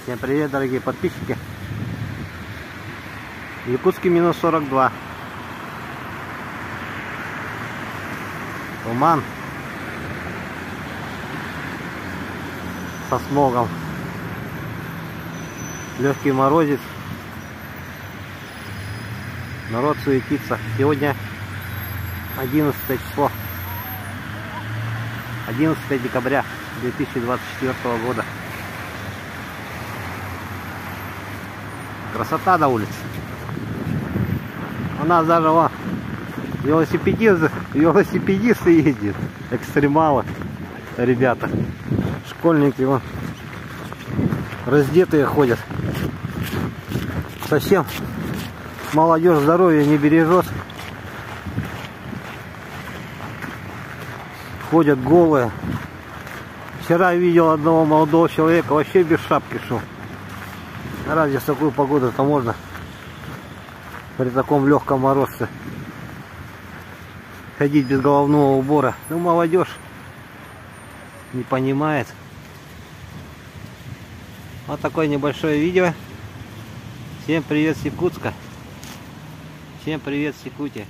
Всем привет, дорогие подписчики. В Якутске минус 42. Туман со смогом. Легкий морозец. Народ суетится. Сегодня 11 число. 11 декабря 2024 года. Красота на улице. У нас даже вон, велосипедисты ездят. Экстремалы. Ребята. Школьники вон, раздетые ходят. Совсем молодежь здоровья не бережет. Ходят голые. Вчера видел одного молодого человека, вообще без шапки шел. Разве в такую погоду-то можно при таком легком морозце ходить без головного убора? Ну, молодежь не понимает. Вот такое небольшое видео. Всем привет с Якутска. Всем привет с Якутии.